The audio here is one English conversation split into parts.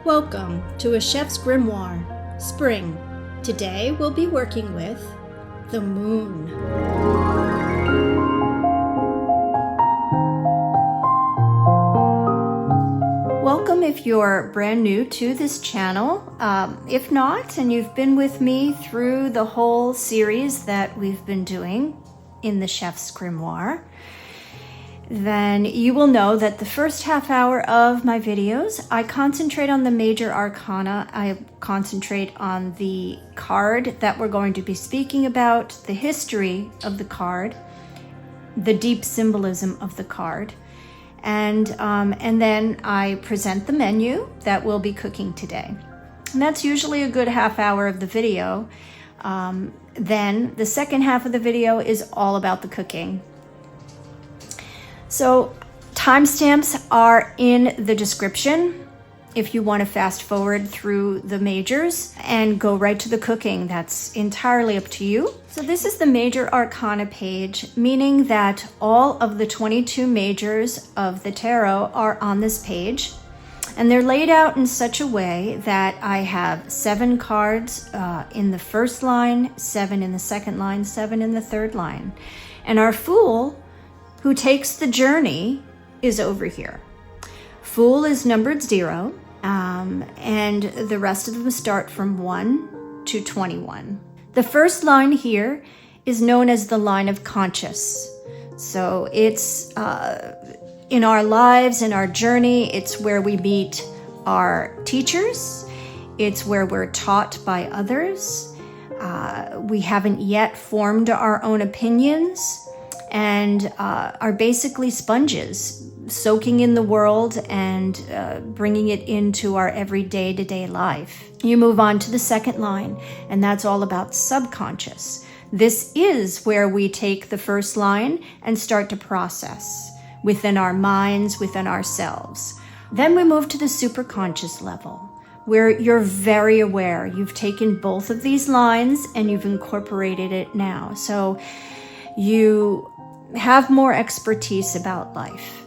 Welcome to A Chef's Grimoire, Spring. Today we'll be working with the moon. Welcome if you're brand new to this channel. If not, and you've been with me through the whole series that we've been doing in the Chef's Grimoire, then you will know that the first half hour of my videos, I concentrate on the major arcana. I concentrate on the card that we're going to be speaking about, the history of the card, the deep symbolism of the card, and then I present the menu that we'll be cooking today. And that's usually a good half hour of the video. Then the second half of the video is all about the cooking. So timestamps are in the description if you want to fast forward through the majors and go right to the cooking. That's entirely up to you. So this is the major arcana page, meaning that all of the 22 majors of the tarot are on this page. And they're laid out in such a way that I have 7 cards in the first line, 7 in the second line, 7 in the third line. And our Fool, who takes the journey, is over here. Fool is numbered 0, and the rest of them start from 1 to 21. The first line here is known as the line of conscious. So it's in our lives, in our journey, it's where we meet our teachers. It's where we're taught by others. We haven't yet formed our own opinions, and are basically sponges, soaking in the world and bringing it into our everyday to-day life. You move on to the second line, and that's all about subconscious. This is where we take the first line and start to process within our minds, within ourselves. Then we move to the superconscious level, where you're very aware. You've taken both of these lines and you've incorporated it now. So you have more expertise about life.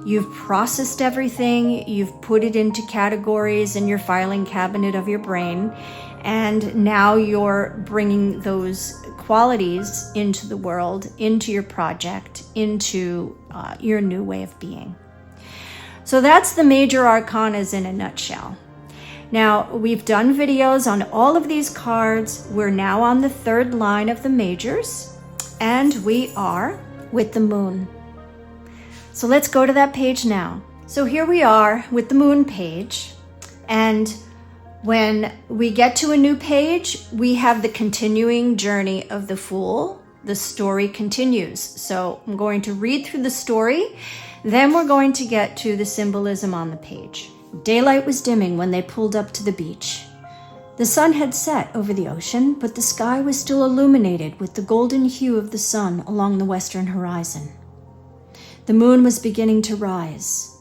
You've processed everything, you've put it into categories in your filing cabinet of your brain, and now you're bringing those qualities into the world, into your project, into your new way of being. So that's the major arcanas in a nutshell. Now, we've done videos on all of these cards. We're now on the third line of the majors, and we are with the moon. So let's go to that page now. So here we are with the moon page, and when we get to a new page, we have the continuing journey of the Fool. The story continues. So I'm going to read through the story, then we're going to get to the symbolism on the page. Daylight was dimming when they pulled up to the beach. The sun had set over the ocean, but the sky was still illuminated with the golden hue of the sun along the western horizon. The moon was beginning to rise.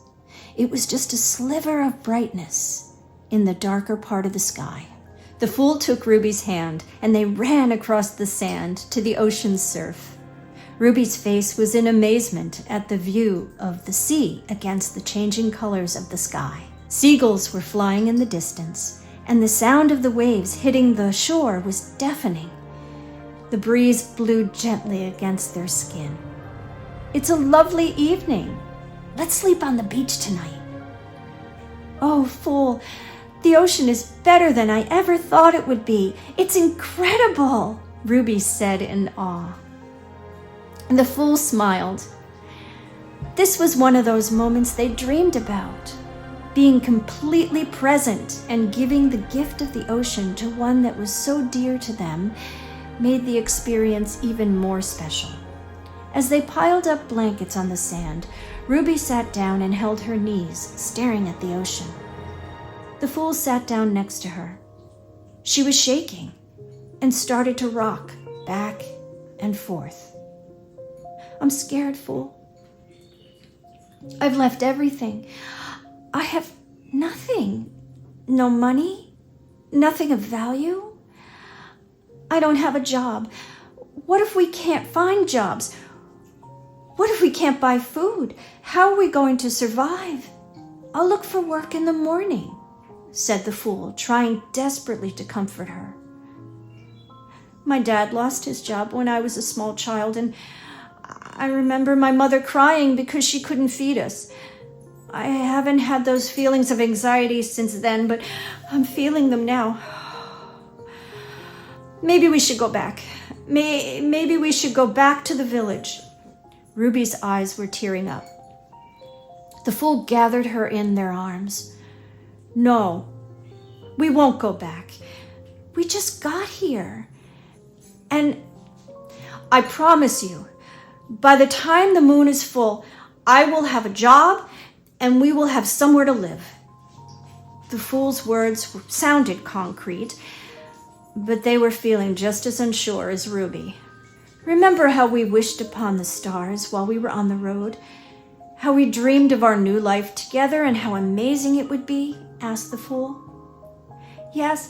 It was just a sliver of brightness in the darker part of the sky. The Fool took Ruby's hand, and they ran across the sand to the ocean's surf. Ruby's face was in amazement at the view of the sea against the changing colors of the sky. Seagulls were flying in the distance, and the sound of the waves hitting the shore was deafening. The breeze blew gently against their skin. It's a lovely evening. Let's sleep on the beach tonight. Oh, Fool, the ocean is better than I ever thought it would be. It's incredible, Ruby said in awe. The Fool smiled. This was one of those moments they dreamed about. Being completely present and giving the gift of the ocean to one that was so dear to them made the experience even more special. As they piled up blankets on the sand, Ruby sat down and held her knees, staring at the ocean. The Fool sat down next to her. She was shaking and started to rock back and forth. I'm scared, Fool. I've left everything. I have nothing. No money, nothing of value. I don't have a job. What if we can't find jobs? What if we can't buy food? How are we going to survive? I'll look for work in the morning. said the Fool, trying desperately to comfort her. "My dad lost his job when I was a small child, and I remember my mother crying because she couldn't feed us. I haven't had those feelings of anxiety since then, but I'm feeling them now. Maybe we should go back. Maybe we should go back to the village." Ruby's eyes were tearing up. The Fool gathered her in their arms. "No, we won't go back. We just got here. And I promise you, by the time the moon is full, I will have a job and we will have somewhere to live." The Fool's words sounded concrete, but they were feeling just as unsure as Ruby. "Remember how we wished upon the stars while we were on the road? How we dreamed of our new life together and how amazing it would be?" asked the Fool. Yes.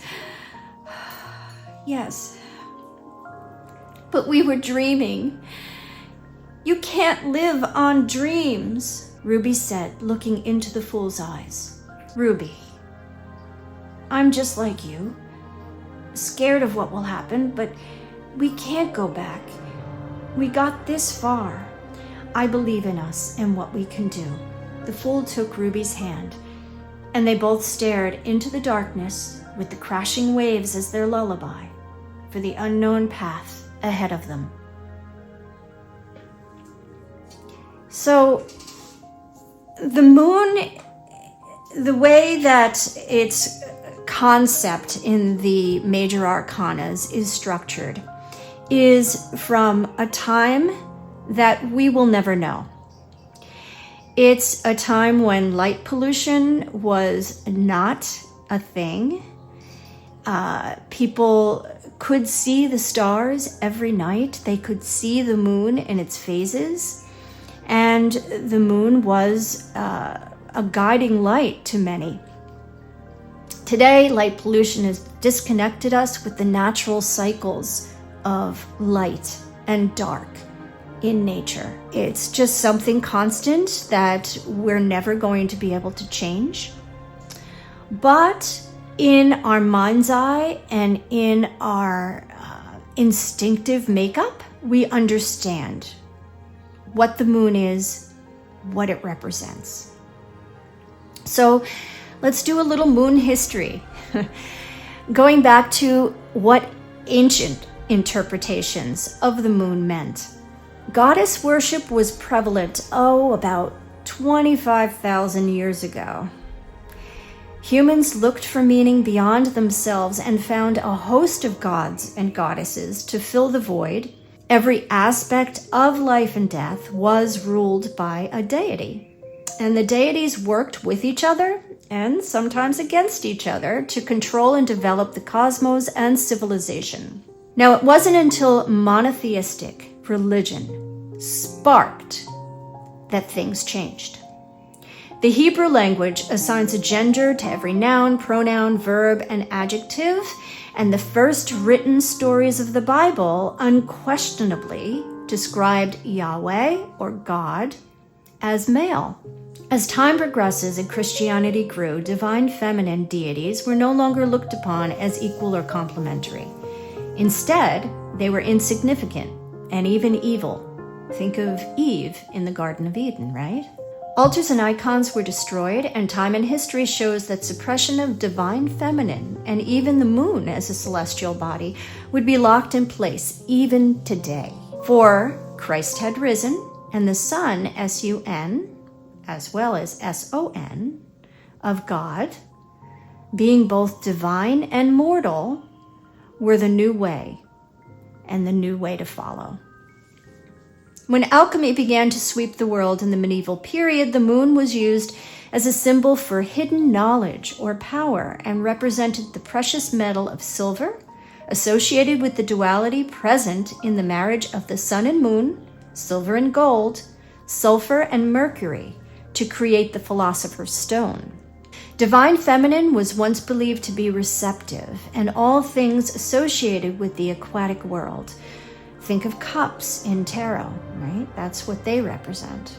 But we were dreaming. You can't live on dreams," Ruby said, looking into the Fool's eyes. "Ruby, I'm just like you, scared of what will happen, but we can't go back. We got this far. I believe in us and what we can do." The Fool took Ruby's hand, and they both stared into the darkness with the crashing waves as their lullaby for the unknown path ahead of them. So, the moon, the way that its concept in the major arcanas is structured is from a time that we will never know. It's a time when light pollution was not a thing. People could see the stars every night. They could see the moon in its phases. And the moon was a guiding light to many. Today, light pollution has disconnected us with the natural cycles of light and dark in nature. It's just something constant that we're never going to be able to change. But in our mind's eye and in our instinctive makeup, we understand what the moon is, what it represents. So let's do a little moon history. Going back to what ancient interpretations of the moon meant. Goddess worship was prevalent, about 25,000 years ago. Humans looked for meaning beyond themselves and found a host of gods and goddesses to fill the void. Every aspect of life and death was ruled by a deity. And the deities worked with each other and sometimes against each other to control and develop the cosmos and civilization. Now, it wasn't until monotheistic religion sparked that things changed. The Hebrew language assigns a gender to every noun, pronoun, verb, and adjective, and the first written stories of the Bible unquestionably described Yahweh, or God, as male. As time progresses and Christianity grew, divine feminine deities were no longer looked upon as equal or complementary. Instead, they were insignificant and even evil. Think of Eve in the Garden of Eden, right? Altars and icons were destroyed, and time and history shows that suppression of divine feminine and even the moon as a celestial body would be locked in place even today. For Christ had risen, and the Son, S-U-N, as well as S-O-N, of God, being both divine and mortal, were the new way and the new way to follow. When alchemy began to sweep the world in the medieval period, the moon was used as a symbol for hidden knowledge or power and represented the precious metal of silver, associated with the duality present in the marriage of the sun and moon, silver and gold, sulfur and mercury, to create the philosopher's stone. Divine feminine was once believed to be receptive and all things associated with the aquatic world. Think of cups in tarot, right? That's what they represent.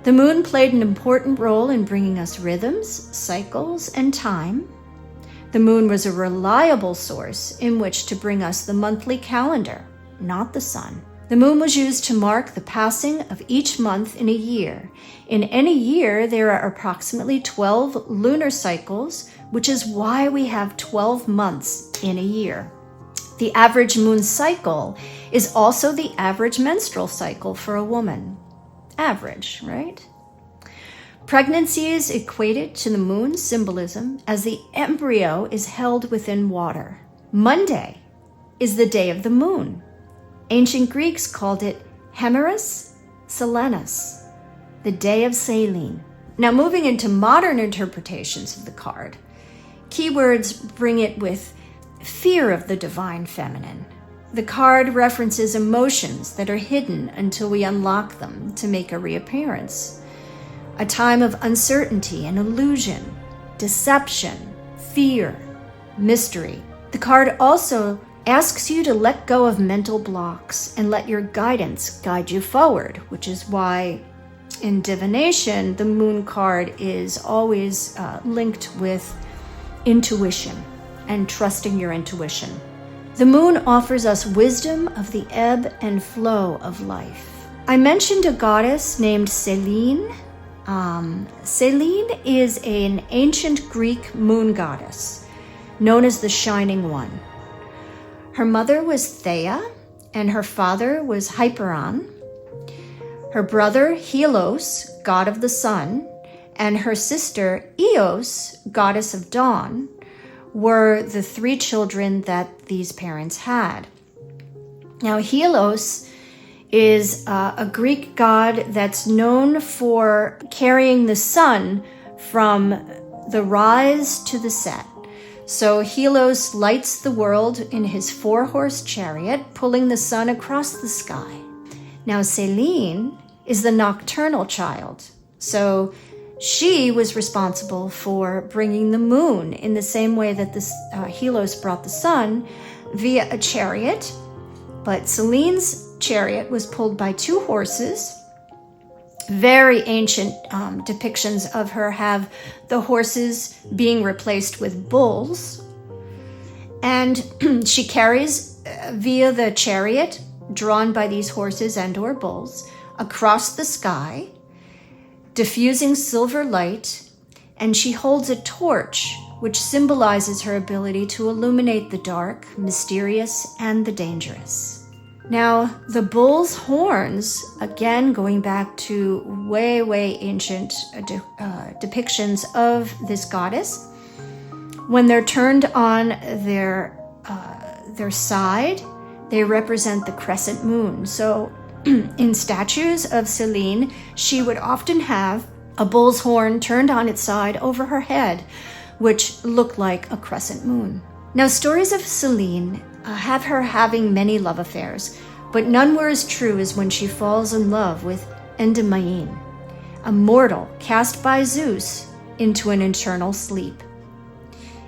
The moon played an important role in bringing us rhythms, cycles, and time. The moon was a reliable source in which to bring us the monthly calendar, not the sun. The moon was used to mark the passing of each month in a year. In any year, there are approximately 12 lunar cycles, which is why we have 12 months in a year. The average moon cycle is also the average menstrual cycle for a woman. Average, right? Pregnancy is equated to the moon's symbolism as the embryo is held within water. Monday is the day of the moon. Ancient Greeks called it Hemeris Selenus, the day of Selene. Now, moving into modern interpretations of the card, keywords bring it with fear of the divine feminine. The card references emotions that are hidden until we unlock them to make a reappearance. A time of uncertainty and illusion, deception, fear, mystery. The card also asks you to let go of mental blocks and let your guidance guide you forward, which is why in divination, the moon card is always linked with intuition and trusting your intuition. The moon offers us wisdom of the ebb and flow of life. I mentioned a goddess named Selene. Selene is an ancient Greek moon goddess known as the Shining One. Her mother was Thea and her father was Hyperon. Her brother Helios, god of the sun, and her sister Eos, goddess of dawn, were the three children that these parents had. Now, Helios is a Greek god that's known for carrying the sun from the rise to the set. So Helios lights the world in his 4-horse chariot, pulling the sun across the sky. Now, Selene is the nocturnal child. So she was responsible for bringing the moon in the same way that Helios brought the sun via a chariot. But Selene's chariot was pulled by 2 horses. Very ancient depictions of her have the horses being replaced with bulls. And she carries via the chariot drawn by these horses and or bulls across the sky, diffusing silver light, and she holds a torch which symbolizes her ability to illuminate the dark, mysterious, and the dangerous. Now, the bull's horns, again going back to way ancient depictions of this goddess, when they're turned on their side, they represent the crescent moon. So in statues of Selene, she would often have a bull's horn turned on its side over her head, which looked like a crescent moon. Now, stories of Selene have her having many love affairs, but none were as true as when she falls in love with Endymion, a mortal cast by Zeus into an eternal sleep.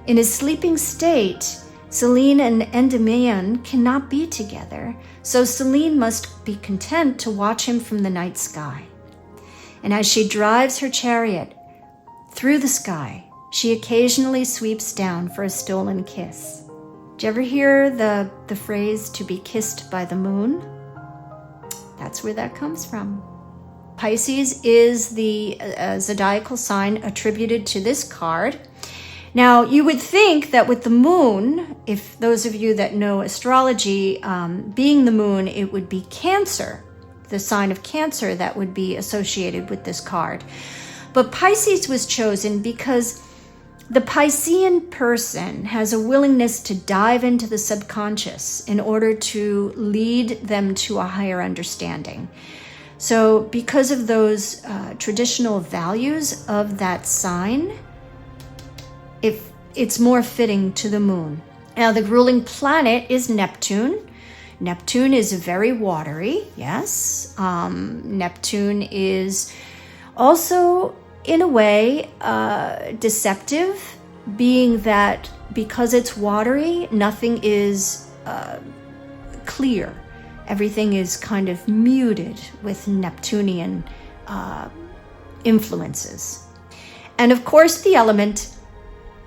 In his sleeping state, Selene and Endymion cannot be together, so Selene must be content to watch him from the night sky. And as she drives her chariot through the sky, she occasionally sweeps down for a stolen kiss. Did you ever hear the phrase, to be kissed by the moon? That's where that comes from. Pisces is the zodiacal sign attributed to this card. Now, you would think that with the moon, if those of you that know astrology, being the moon, it would be Cancer, the sign of Cancer that would be associated with this card. But Pisces was chosen because the Piscean person has a willingness to dive into the subconscious in order to lead them to a higher understanding. So because of those traditional values of that sign, it's more fitting to the moon. Now, the ruling planet is Neptune. Neptune is very watery, yes. Neptune is also, in a way, deceptive, being that because it's watery, nothing is clear. Everything is kind of muted with Neptunian influences. And of course, the element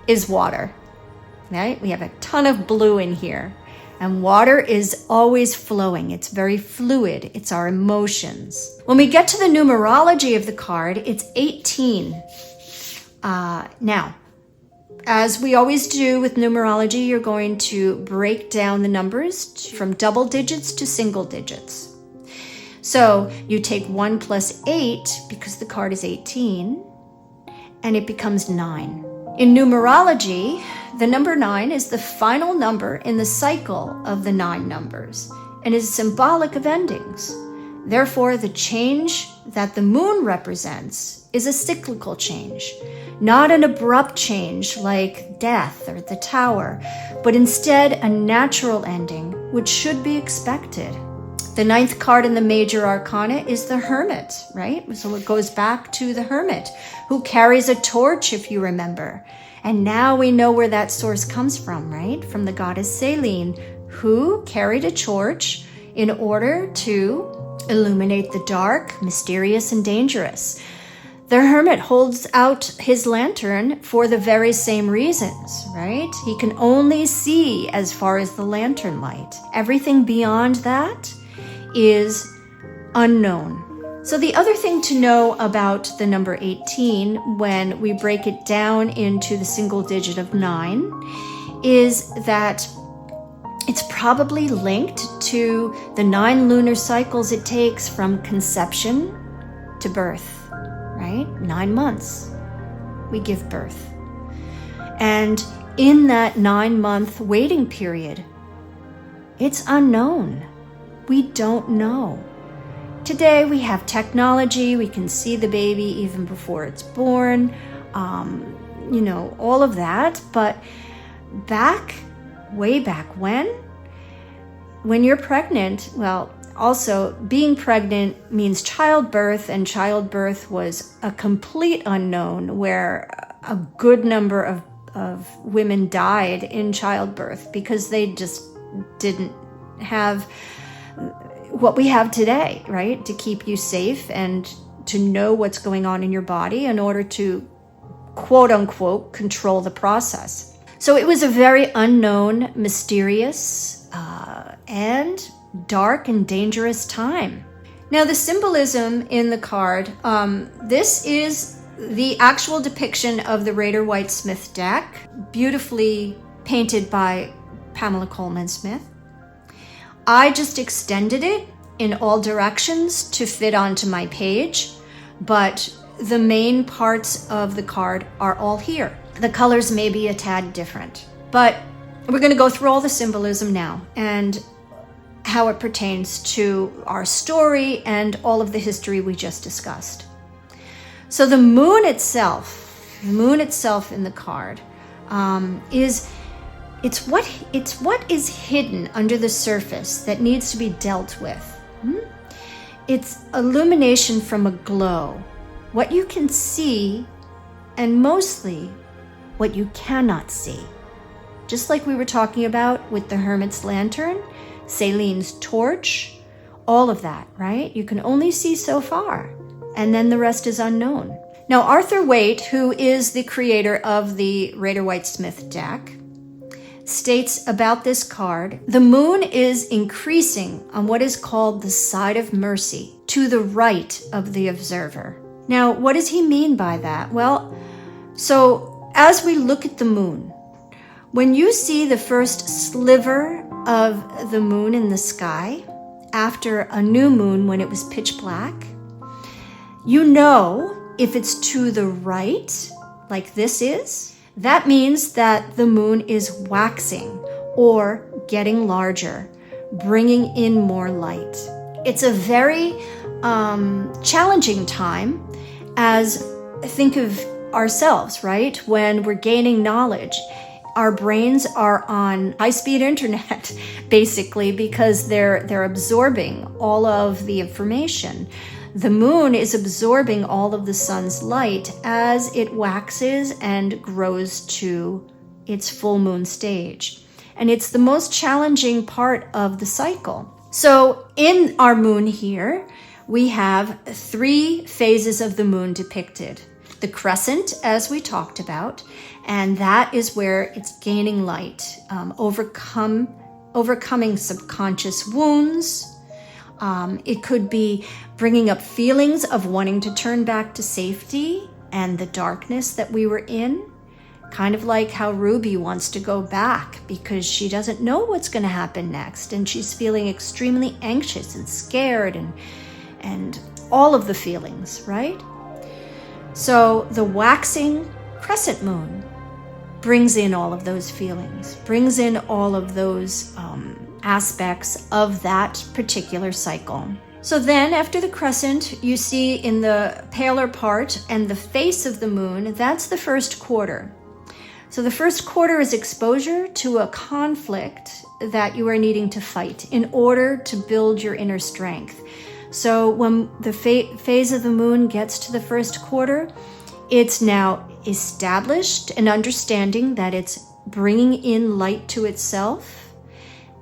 is water, right? We have a ton of blue in here. And water is always flowing. It's very fluid. It's our emotions. When we get to the numerology of the card, it's 18. Now, as we always do with numerology, you're going to break down the numbers from double digits to single digits. So you take 1 plus 8, because the card is 18, and it becomes 9. In numerology, the number 9 is the final number in the cycle of the 9 numbers and is symbolic of endings. Therefore, the change that the moon represents is a cyclical change, not an abrupt change like death or the tower, but instead a natural ending, which should be expected. The 9th card in the major arcana is the Hermit, right? So it goes back to the Hermit, who carries a torch, if you remember. And now we know where that source comes from, right? From the goddess Selene, who carried a torch in order to illuminate the dark, mysterious, and dangerous. The Hermit holds out his lantern for the very same reasons, right? He can only see as far as the lantern light. Everything beyond that is unknown. So the other thing to know about the number 18, when we break it down into the single digit of 9, is that it's probably linked to the 9 lunar cycles it takes from conception to birth, right? 9 months we give birth. And in that 9-month waiting period, it's unknown. We don't know. Today we have technology, we can see the baby even before it's born, all of that. But way back when you're pregnant, well, also being pregnant means childbirth, and childbirth was a complete unknown, where a good number of women died in childbirth because they just didn't have what we have today, right? To keep you safe and to know what's going on in your body in order to, quote unquote, control the process. So it was a very unknown, mysterious, and dark and dangerous time. Now, the symbolism in the card, this is the actual depiction of the Rider-Waite-Smith deck, beautifully painted by Pamela Coleman Smith. I just extended it in all directions to fit onto my page, but the main parts of the card are all here. The colors may be a tad different, but we're going to go through all the symbolism now and how it pertains to our story and all of the history we just discussed. So the moon itself in the card It's what is hidden under the surface that needs to be dealt with. It's illumination from a glow, what you can see, and mostly what you cannot see. Just like we were talking about with the Hermit's lantern, Selene's torch, all of that, right? You can only see so far, and then the rest is unknown. Now, Arthur Waite, who is the creator of the Rider-Waite-Smith deck, states about this card, the moon is increasing on what is called the side of mercy, to the right of the observer. Now, what does he mean by that? Well, so as we look at the moon, when you see the first sliver of the moon in the sky after a new moon when it was pitch black, you know if it's to the right, like this is, that means that the moon is waxing or getting larger, bringing in more light. It's a very challenging time, as think of ourselves, right? When we're gaining knowledge, our brains are on high-speed internet, basically, because they're absorbing all of the information. The moon is absorbing all of the sun's light as it waxes and grows to its full moon stage. And it's the most challenging part of the cycle. So in our moon here, we have 3 phases of the moon depicted. The crescent, as we talked about, and that is where it's gaining light, overcoming subconscious wounds. It could be bringing up feelings of wanting to turn back to safety and the darkness that we were in. Kind of like how Ruby wants to go back because she doesn't know what's going to happen next, and she's feeling extremely anxious and scared and all of the feelings, right? So the waxing crescent moon brings in all of those feelings, brings in all of those aspects of that particular cycle. So then after the crescent, you see in the paler part and the face of the moon, that's the first quarter. So the first quarter is exposure to a conflict that you are needing to fight in order to build your inner strength. So when the phase of the moon gets to the first quarter, it's now established an understanding that it's bringing in light to itself,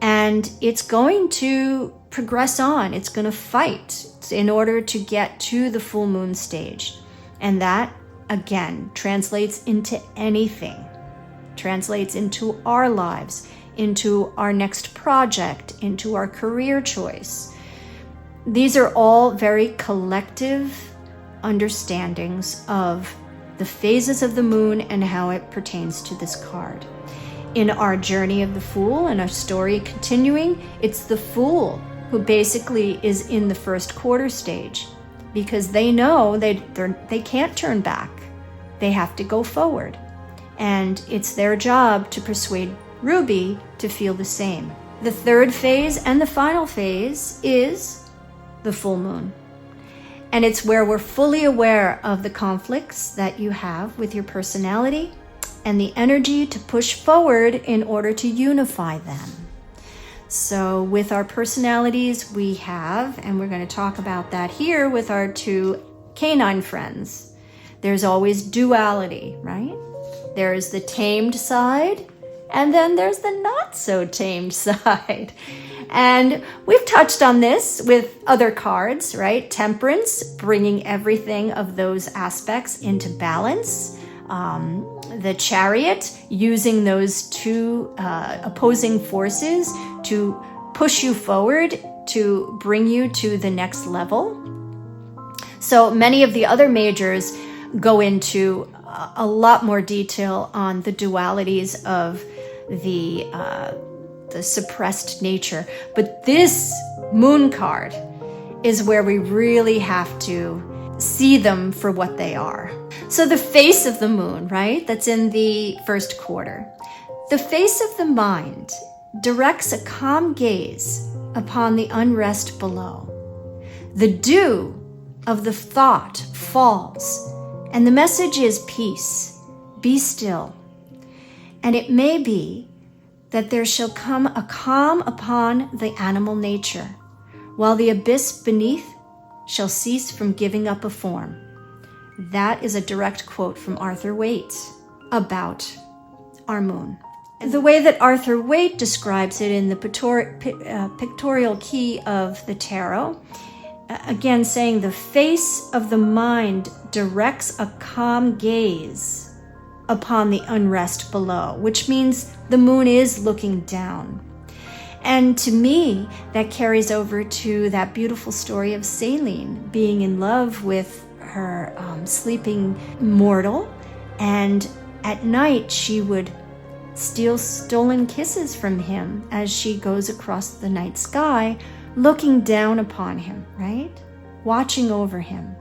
and it's going to progress on. It's going to fight in order to get to the full moon stage. And that, again, translates into anything. Translates into our lives, into our next project, into our career choice. These are all very collective understandings of the phases of the moon and how it pertains to this card. In our journey of the Fool and our story continuing, it's the Fool who basically is in the first quarter stage because they know they can't turn back. They have to go forward. And it's their job to persuade Ruby to feel the same. The third phase and the final phase is the full moon. And it's where we're fully aware of the conflicts that you have with your personality and the energy to push forward in order to unify them. So with our personalities, we have, and we're going to talk about that here with our 2 canine friends. There's always duality, right? There's the tamed side, and then there's the not so tamed side. And we've touched on this with other cards, right? Temperance, bringing everything of those aspects into balance. The Chariot, using those 2 opposing forces to push you forward, to bring you to the next level. So many of the other majors go into a lot more detail on the dualities of the suppressed nature. But this moon card is where we really have to see them for what they are. So the face of the moon, right? That's in the first quarter. The face of the mind directs a calm gaze upon the unrest below. The dew of the thought falls, and the message is peace, be still. And it may be that there shall come a calm upon the animal nature, while the abyss beneath shall cease from giving up a form. That is a direct quote from Arthur Waite about our moon. The way that Arthur Waite describes it in the pictorial key of the tarot, again saying the face of the mind directs a calm gaze upon the unrest below, which means the moon is looking down. And to me, that carries over to that beautiful story of Selene being in love with her sleeping mortal, and at night she would steal stolen kisses from him as she goes across the night sky, looking down upon him, right? Watching over him.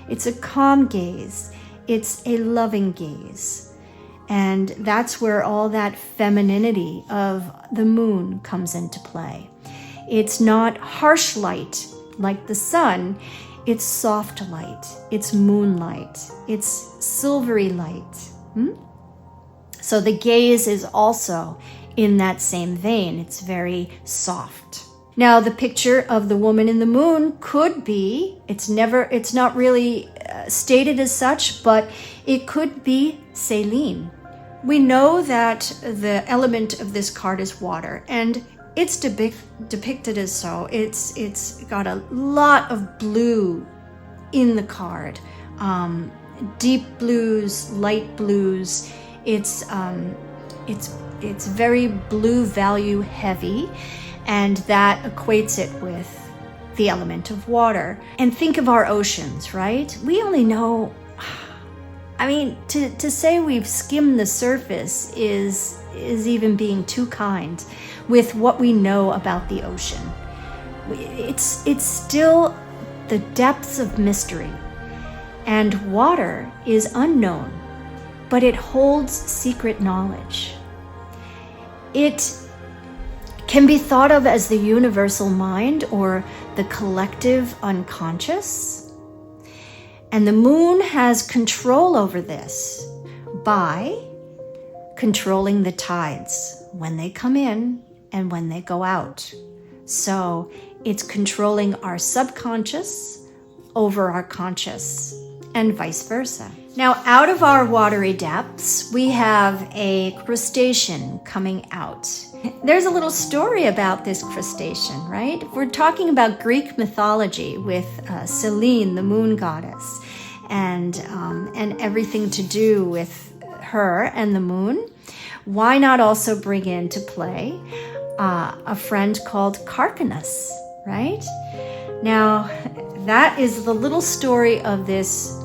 It's a calm gaze. It's a loving gaze. And that's where all that femininity of the moon comes into play. It's not harsh light like the sun. It's soft light. It's moonlight. It's silvery light. So the gaze is also in that same vein. It's very soft. Now, the picture of the woman in the moon could be, it's not really stated as such, but it could be Selene. We know that the element of this card is water, and it's depicted as so. It's got a lot of blue in the card. Deep blues, light blues. It's very blue value heavy, and that equates it with the element of water. And think of our oceans, right? We only know, I mean, to say we've skimmed the surface is even being too kind with what we know about the ocean. It's still the depths of mystery. And water is unknown, but it holds secret knowledge. It can be thought of as the universal mind or the collective unconscious. And the moon has control over this by controlling the tides when they come in and when they go out. So it's controlling our subconscious over our conscious, and vice versa. Now, out of our watery depths, we have a crustacean coming out. There's a little story about this crustacean, right? We're talking about Greek mythology with Selene, the moon goddess, and everything to do with her and the moon. Why not also bring into play a friend called Carcanus, right? Now, that is the little story of this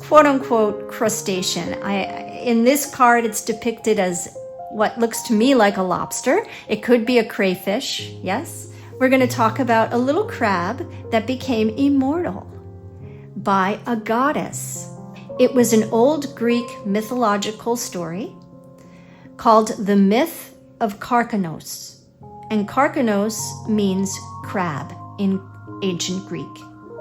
quote-unquote crustacean. In this card, it's depicted as what looks to me like a lobster. It could be a crayfish, yes. We're going to talk about a little crab that became immortal by a goddess. It was an old Greek mythological story called the myth of Carcanos. And Carcanos means crab in ancient Greek.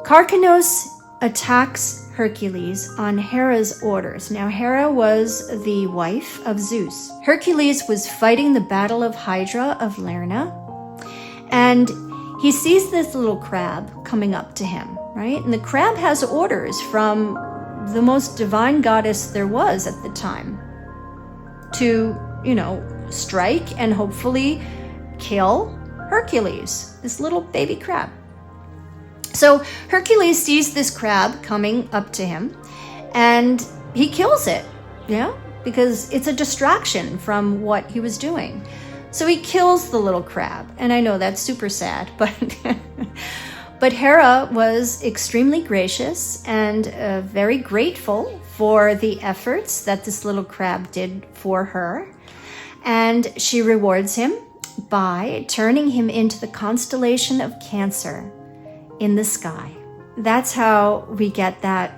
Carcanos attacks Hercules on Hera's orders. Now, Hera was the wife of Zeus. Hercules was fighting the Battle of Hydra of Lerna, and he sees this little crab coming up to him, right? And the crab has orders from the most divine goddess there was at the time to, strike and hopefully kill Hercules, this little baby crab. So Hercules sees this crab coming up to him, and he kills it, because it's a distraction from what he was doing. So he kills the little crab, and I know that's super sad, but Hera was extremely gracious and very grateful for the efforts that this little crab did for her, and she rewards him by turning him into the constellation of Cancer in the sky. That's how we get that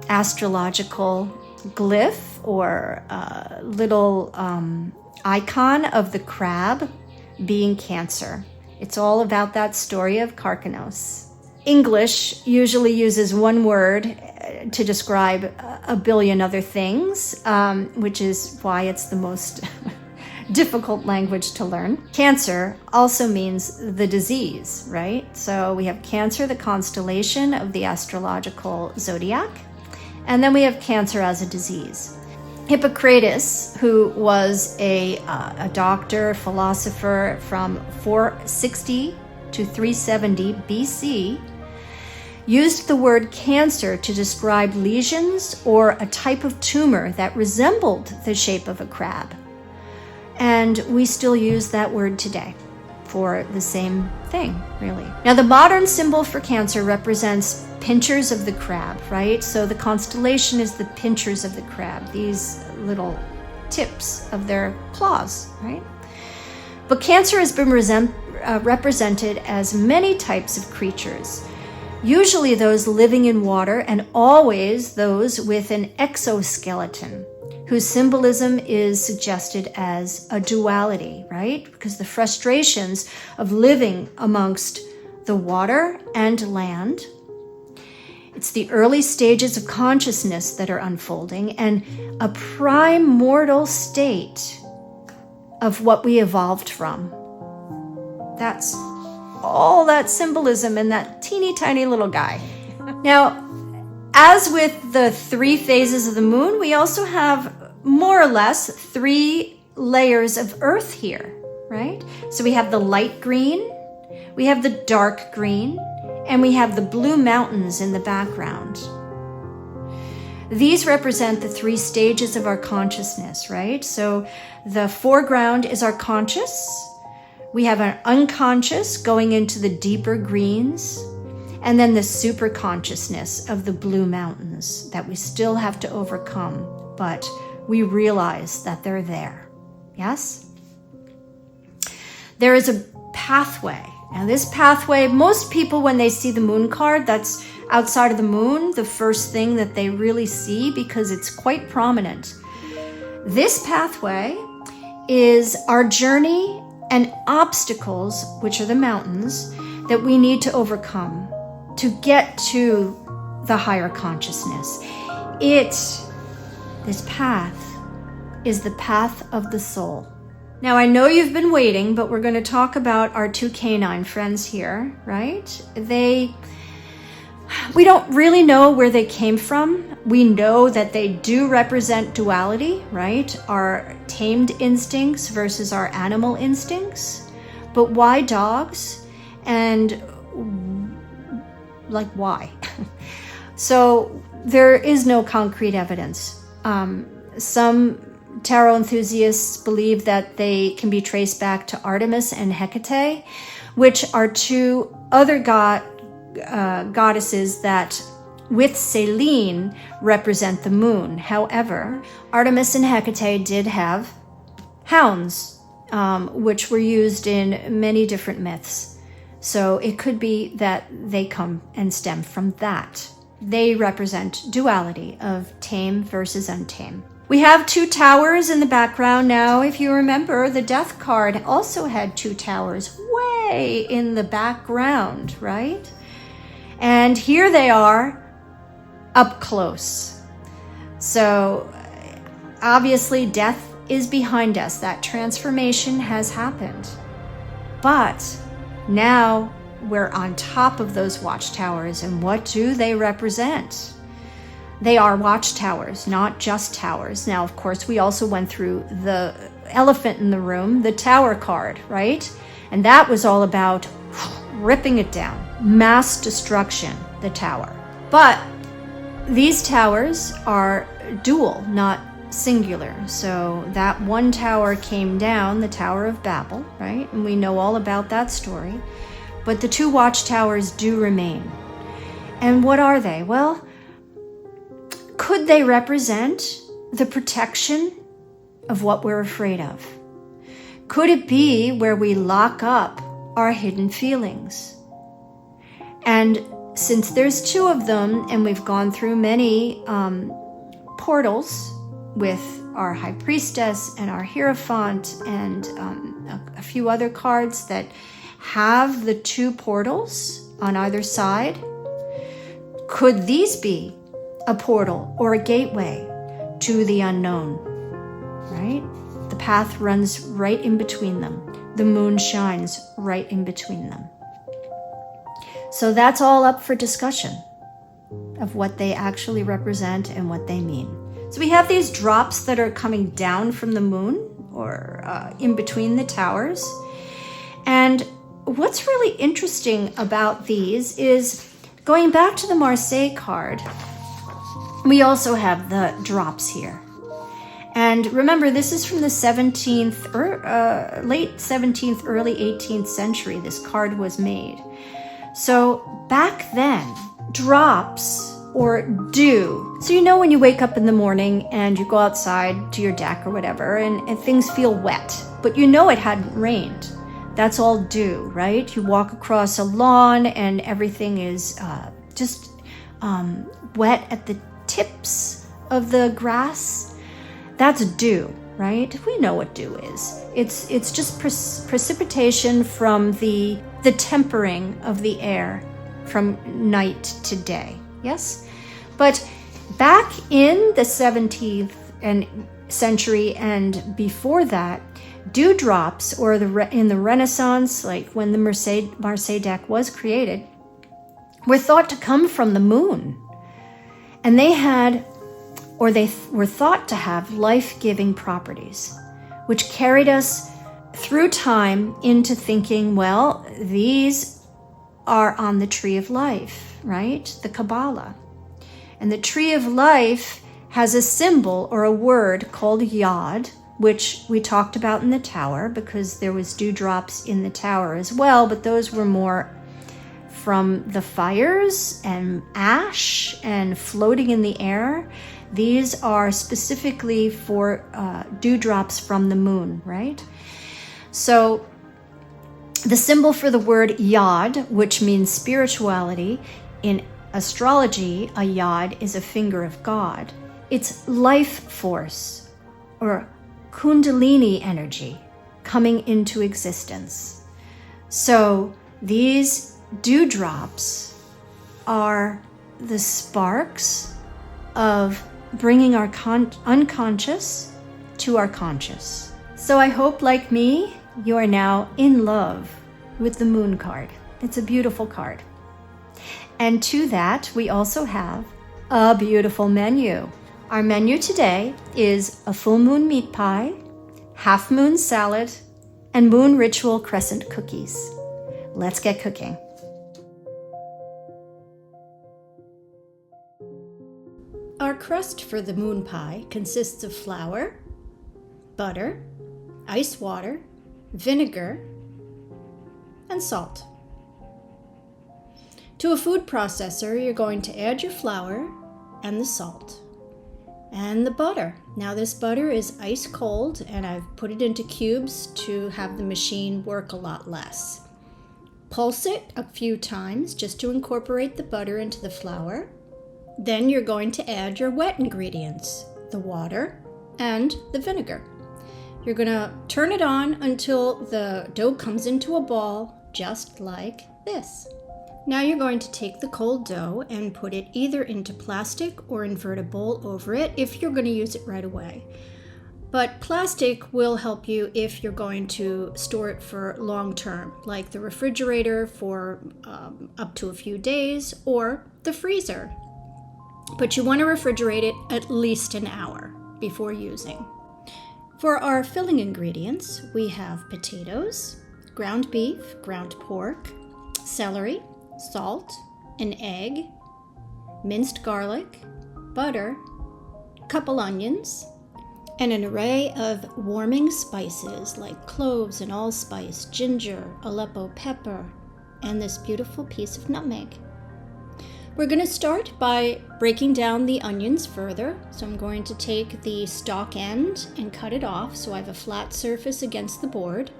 astrological glyph or little icon of the crab being Cancer. It's all about that story of Carcanos. English usually uses one word to describe a billion other things, which is why it's the most difficult language to learn. Cancer also means the disease, right? So we have Cancer, the constellation of the astrological zodiac, and then we have Cancer as a disease. Hippocrates, who was a doctor, philosopher from 460 to 370 BC, used the word cancer to describe lesions or a type of tumor that resembled the shape of a crab. And we still use that word today for the same thing, really. Now, the modern symbol for Cancer represents pinchers of the crab, right? So the constellation is the pinchers of the crab, these little tips of their claws, right? But Cancer has been represented as many types of creatures, usually those living in water and always those with an exoskeleton, whose symbolism is suggested as a duality, right? Because the frustrations of living amongst the water and land. It's the early stages of consciousness that are unfolding and a primordial state of what we evolved from. That's all that symbolism in that teeny tiny little guy. Now, as with the 3 phases of the moon, we also have more or less 3 layers of Earth here, right? So we have the light green, we have the dark green, and we have the blue mountains in the background. These represent the 3 stages of our consciousness, right? So the foreground is our conscious. We have an unconscious going into the deeper greens, and then the super consciousness of the blue mountains that we still have to overcome, but we realize that they're there. Yes? There is a pathway. Now this pathway, most people when they see the moon card, that's outside of the moon, the first thing that they really see because it's quite prominent. This pathway is our journey and obstacles, which are the mountains, that we need to overcome to get to the higher consciousness. This path is the path of the soul. Now, I know you've been waiting, but we're going to talk about our 2 canine friends here, right? We don't really know where they came from. We know that they do represent duality, right? Our tamed instincts versus our animal instincts. But why dogs? And like, why? So there is no concrete evidence. Some tarot enthusiasts believe that they can be traced back to Artemis and Hecate, which are 2 other goddesses that, with Selene, represent the moon. However, Artemis and Hecate did have hounds, which were used in many different myths. So it could be that they come and stem from that. They represent duality of tame versus untamed. We have 2 towers in the background now. If you remember, the death card also had 2 towers way in the background, right? And here they are up close. So obviously death is behind us. That transformation has happened. But now we're on top of those watchtowers, and what do they represent? They are watchtowers, not just towers. Now, of course, we also went through the elephant in the room, the tower card, right? And that was all about ripping it down, mass destruction, the tower. But these towers are dual, not singular. So that one tower came down, the Tower of Babel, right? And we know all about that story. But the 2 watchtowers do remain. And what are they? Well, could they represent the protection of what we're afraid of? Could it be where we lock up our hidden feelings? And since there's 2 of them, and we've gone through many portals with our High Priestess and our Hierophant and a few other cards that have the 2 portals on either side, could these be a portal or a gateway to the unknown, right? The path runs right in between them. The moon shines right in between them. So that's all up for discussion of what they actually represent and what they mean. So we have these drops that are coming down from the moon or in between the towers. And what's really interesting about these is going back to the Marseille card, we also have the drops here. And remember, this is from the 17th or late 17th, early 18th century. This card was made. So back then, drops or dew. So you know when you wake up in the morning and you go outside to your deck or whatever and things feel wet, but you know it hadn't rained. That's all dew, right? You walk across a lawn and everything is just wet at the tips of the grass. That's dew, right? We know what dew is. It's just precipitation from the tempering of the air from night to day. Yes? But back in the 17th century and before that, dewdrops, or in the Renaissance, like when the Marseille deck was created, were thought to come from the moon. And they were thought to have life-giving properties, which carried us through time into thinking, well, these are on the tree of life, right? The Kabbalah. And the tree of life has a symbol or a word called Yod, which we talked about in the tower because there was dewdrops in the tower as well, but those were more from the fires and ash and floating in the air. These are specifically for dewdrops from the moon, right? So the symbol for the word Yod, which means spirituality, in astrology, a Yod is a finger of God. It's life force or Kundalini energy coming into existence. So these dewdrops are the sparks of bringing our unconscious to our conscious. So I hope, like me, you are now in love with the moon card. It's a beautiful card. And to that, we also have a beautiful menu. Our menu today is a full moon meat pie, half moon salad, and moon ritual crescent cookies. Let's get cooking. Our crust for the moon pie consists of flour, butter, ice water, vinegar, and salt. To a food processor, you're going to add your flour and the salt and the butter. Now this butter is ice cold and I've put it into cubes to have the machine work a lot less. Pulse it a few times just to incorporate the butter into the flour. Then you're going to add your wet ingredients, the water and the vinegar. You're going to turn it on until the dough comes into a ball, just like this. Now you're going to take the cold dough and put it either into plastic or invert a bowl over it if you're going to use it right away. But plastic will help you if you're going to store it for long term, like the refrigerator for up to a few days or the freezer. But you want to refrigerate it at least an hour before using. For our filling ingredients, we have potatoes, ground beef, ground pork, celery, salt, an egg, minced garlic, butter, couple onions, and an array of warming spices like cloves and allspice, ginger, Aleppo pepper, and this beautiful piece of nutmeg. We're going to start by breaking down the onions further. So I'm going to take the stalk end and cut it off so I have a flat surface against the board.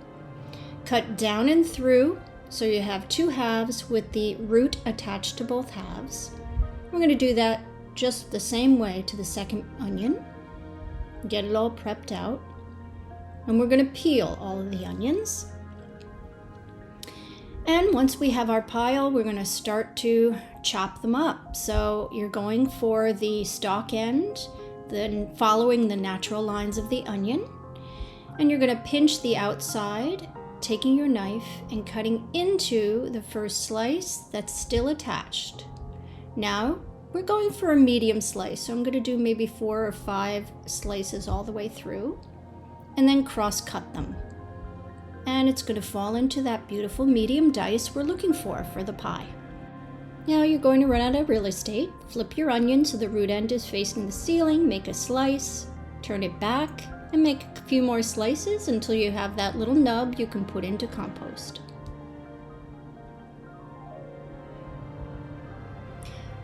Cut down and through so you have two halves with the root attached to both halves. We're going to do that just the same way to the second onion. Get it all prepped out. And we're going to peel all of the onions. And once we have our pile, we're going to start to chop them up. So you're going for the stalk end, then following the natural lines of the onion. And you're going to pinch the outside, taking your knife and cutting into the first slice that's still attached. Now we're going for a medium slice. So I'm going to do maybe 4 or 5 slices all the way through and then cross cut them. And it's going to fall into that beautiful medium dice we're looking for the pie. Now you're going to run out of real estate. Flip your onion so the root end is facing the ceiling, make a slice, turn it back, and make a few more slices until you have that little nub you can put into compost.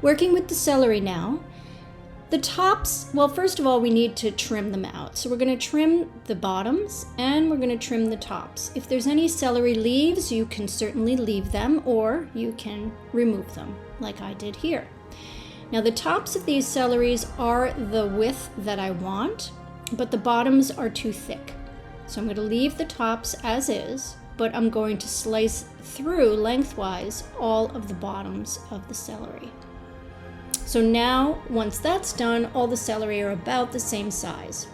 Working with the celery now. The tops, well, first of all, we need to trim them out. So we're going to trim the bottoms and we're going to trim the tops. If there's any celery leaves, you can certainly leave them or you can remove them like I did here. Now the tops of these celeries are the width that I want, but the bottoms are too thick. So I'm going to leave the tops as is, but I'm going to slice through lengthwise all of the bottoms of the celery. So now, once that's done, all the celery are about the same size.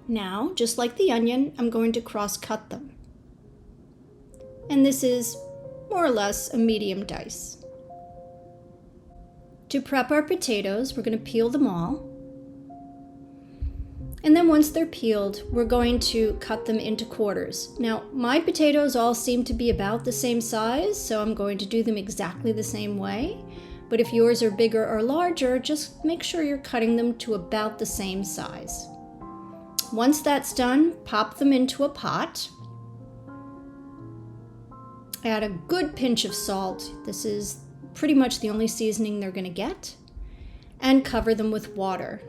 Now, just like the onion, I'm going to cross-cut them. And this is more or less a medium dice. To prep our potatoes, we're going to peel them all. And then once they're peeled, we're going to cut them into quarters. Now, my potatoes all seem to be about the same size, so I'm going to do them exactly the same way. But if yours are bigger or larger, just make sure you're cutting them to about the same size. Once that's done, pop them into a pot. Add a good pinch of salt. This is pretty much the only seasoning they're going to get. And cover them with water.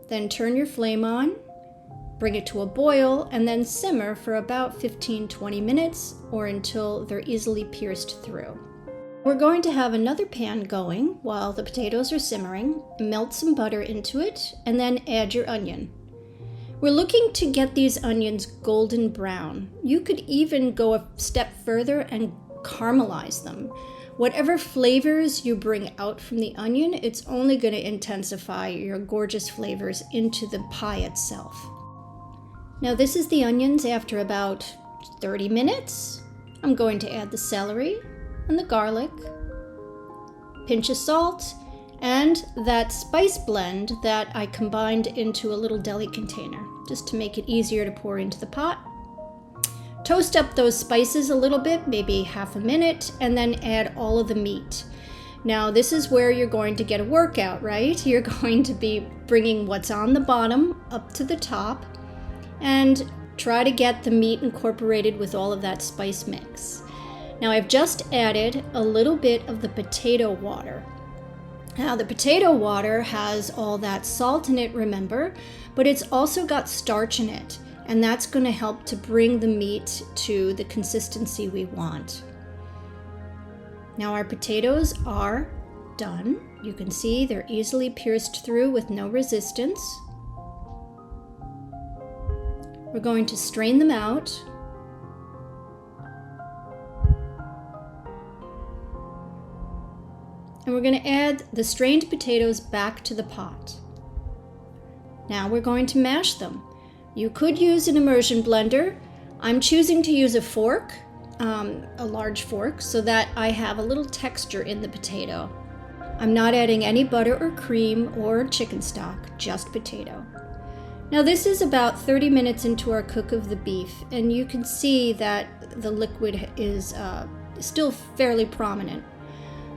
Then turn your flame on, bring it to a boil, and then simmer for about 15-20 minutes or until they're easily pierced through. We're going to have another pan going while the potatoes are simmering. Melt some butter into it, and then add your onion. We're looking to get these onions golden brown. You could even go a step further and caramelize them. Whatever flavors you bring out from the onion, it's only going to intensify your gorgeous flavors into the pie itself. Now this is the onions after about 30 minutes. I'm going to add the celery and the garlic, pinch of salt, and that spice blend that I combined into a little deli container, just to make it easier to pour into the pot. Toast up those spices a little bit, maybe half a minute, and then add all of the meat. Now this is where you're going to get a workout, right? You're going to be bringing what's on the bottom up to the top and try to get the meat incorporated with all of that spice mix. Now I've just added a little bit of the potato water. Now the potato water has all that salt in it, remember, but it's also got starch in it, and that's going to help to bring the meat to the consistency we want. Now our potatoes are done. You can see they're easily pierced through with no resistance. We're going to strain them out. And we're going to add the strained potatoes back to the pot. Now we're going to mash them. You could use an immersion blender. I'm choosing to use a fork, a large fork, so that I have a little texture in the potato. I'm not adding any butter or cream or chicken stock, just potato. Now this is about 30 minutes into our cook of the beef, and you can see that the liquid is still fairly prominent.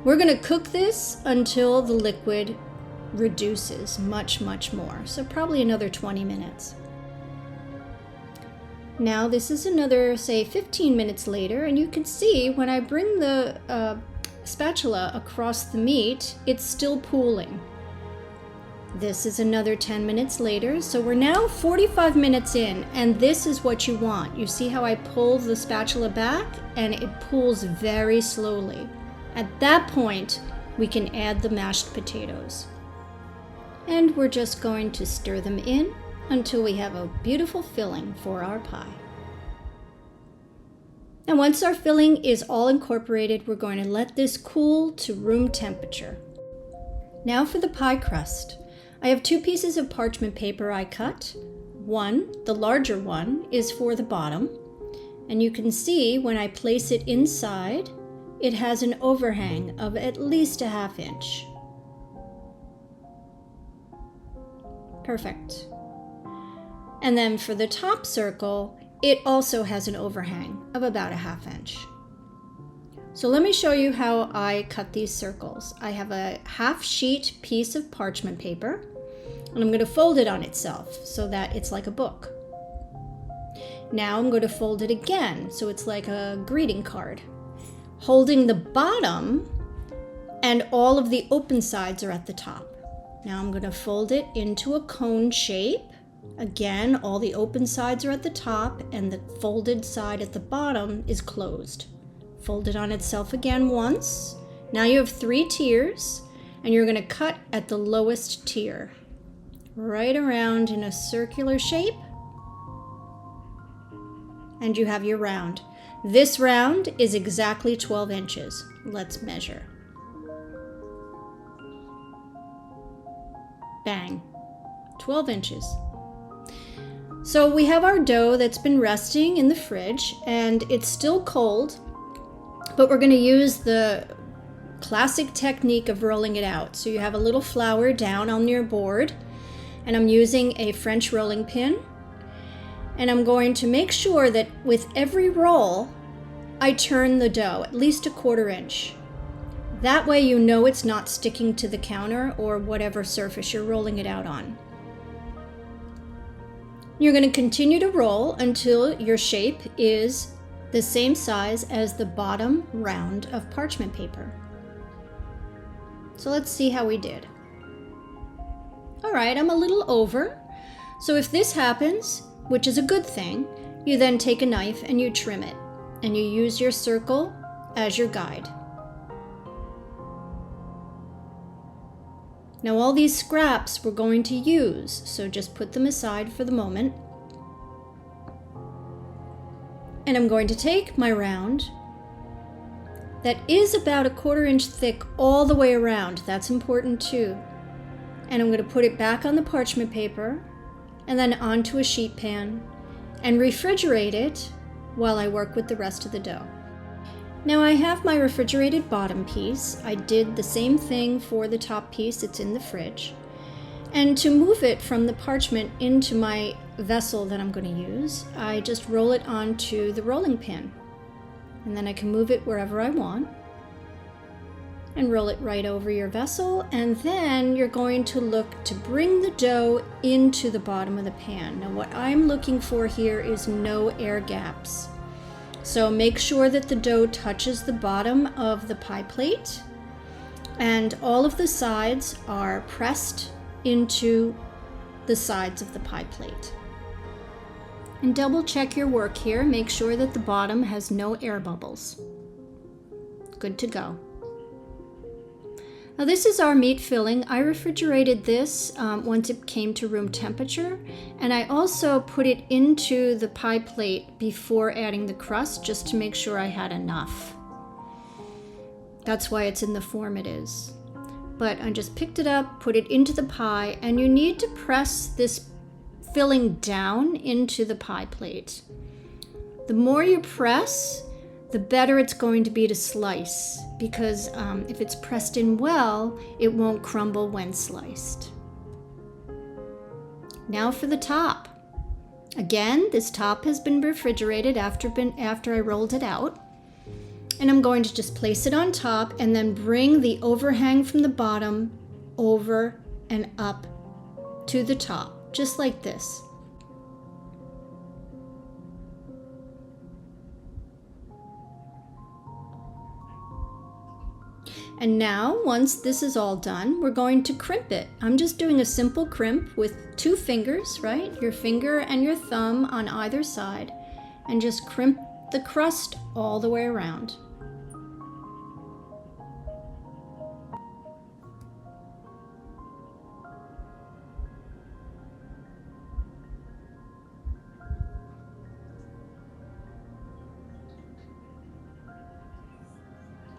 We're going to cook this until the liquid reduces much more, so probably another 20 minutes. Now this is another, say, 15 minutes later, and you can see when I bring the spatula across the meat, it's still pooling. This is another 10 minutes later, so we're now 45 minutes in, and this is what you want. You see how I pull the spatula back, and it pools very slowly. At that point, we can add the mashed potatoes. And we're just going to stir them in until we have a beautiful filling for our pie. And once our filling is all incorporated, we're going to let this cool to room temperature. Now for the pie crust. I have 2 pieces of parchment paper I cut. One, the larger one, is for the bottom. And you can see when I place it inside, it has an overhang of at least a ½ inch. Perfect. And then for the top circle, it also has an overhang of about a ½ inch. So let me show you how I cut these circles. I have a half-sheet piece of parchment paper, and I'm going to fold it on itself so that it's like a book. Now I'm going to fold it again so it's like a greeting card, holding the bottom, and all of the open sides are at the top. Now I'm going to fold it into a cone shape. Again, all the open sides are at the top and the folded side at the bottom is closed. Fold it on itself again once. Now you have 3 tiers, and you're going to cut at the lowest tier, right around in a circular shape, and you have your round. This round is exactly 12 inches. Let's measure. Bang, 12 inches. So we have our dough that's been resting in the fridge, and it's still cold, but we're going to use the classic technique of rolling it out. So you have a little flour down on your board, And I'm using a French rolling pin. And I'm going to make sure that with every roll, I turn the dough at least 1/4 inch. That way you know it's not sticking to the counter or whatever surface you're rolling it out on. You're going to continue to roll until your shape is the same size as the bottom round of parchment paper. So let's see how we did. All right, I'm a little over. So if this happens, which is a good thing, you then take a knife and you trim it, and you use your circle as your guide. Now all these scraps we're going to use, so just put them aside for the moment. And I'm going to take my round that is about 1/4 inch thick all the way around. That's important too. And I'm going to put it back on the parchment paper and then onto a sheet pan and refrigerate it while I work with the rest of the dough. Now I have my refrigerated bottom piece. I did the same thing for the top piece. It's in the fridge. And to move it from the parchment into my vessel that I'm going to use, I just roll it onto the rolling pin. And then I can move it wherever I want and roll it right over your vessel. And then you're going to look to bring the dough into the bottom of the pan. Now what I'm looking for here is no air gaps. So make sure that the dough touches the bottom of the pie plate and all of the sides are pressed into the sides of the pie plate. And double check your work here. Make sure that the bottom has no air bubbles. Good to go. Now this is our meat filling. I refrigerated this once it came to room temperature, and I also put it into the pie plate before adding the crust just to make sure I had enough. That's why it's in the form it is. But I just picked it up, put it into the pie, and you need to press this filling down into the pie plate. The more you press, the better it's going to be to slice, because if it's pressed in well, it won't crumble when sliced. Now for the top. Again, this top has been refrigerated after I rolled it out. And I'm going to just place it on top and then bring the overhang from the bottom over and up to the top, just like this. And now, once this is all done, we're going to crimp it. I'm just doing a simple crimp with 2 fingers, right? Your finger and your thumb on either side, and just crimp the crust all the way around.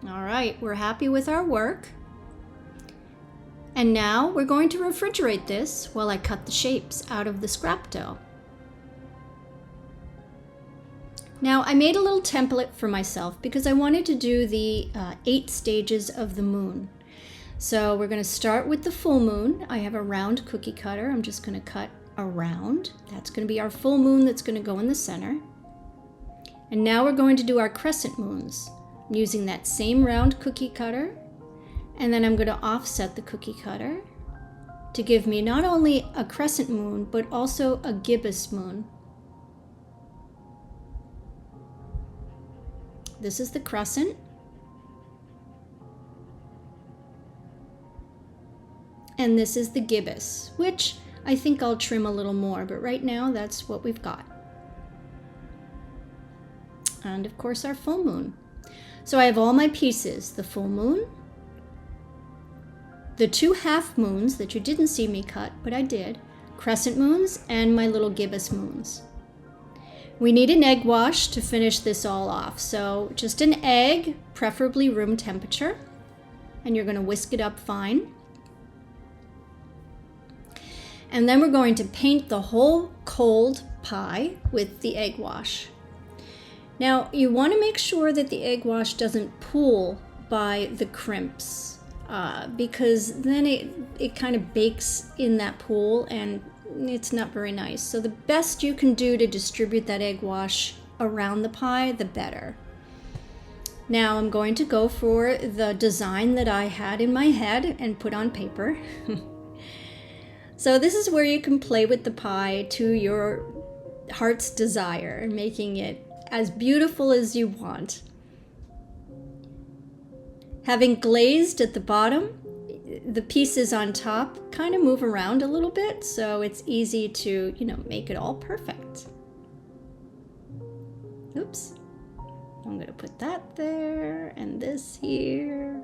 All right, we're happy with our work. And now we're going to refrigerate this while I cut the shapes out of the scrap dough. Now I made a little template for myself because I wanted to do the 8 stages of the moon. So we're going to start with the full moon. I have a round cookie cutter. I'm just going to cut a round. That's going to be our full moon that's going to go in the center. And now we're going to do our crescent moons. I'm using that same round cookie cutter, and then I'm going to offset the cookie cutter to give me not only a crescent moon, but also a gibbous moon. This is the crescent. And this is the gibbous, which I think I'll trim a little more, but right now that's what we've got. And of course our full moon. So I have all my pieces, the full moon, the 2 half moons that you didn't see me cut, but I did, crescent moons, and my little gibbous moons. We need an egg wash to finish this all off. So just an egg, preferably room temperature, and you're going to whisk it up fine. And then we're going to paint the whole cold pie with the egg wash. Now, you want to make sure that the egg wash doesn't pool by the crimps. because then it kind of bakes in that pool and it's not very nice. So the best you can do to distribute that egg wash around the pie, the better. Now I'm going to go for the design that I had in my head and put on paper. So this is where you can play with the pie to your heart's desire, making it as beautiful as you want. Having glazed at the bottom, the pieces on top kind of move around a little bit, so it's easy to, make it all perfect. Oops. I'm gonna put that there and this here.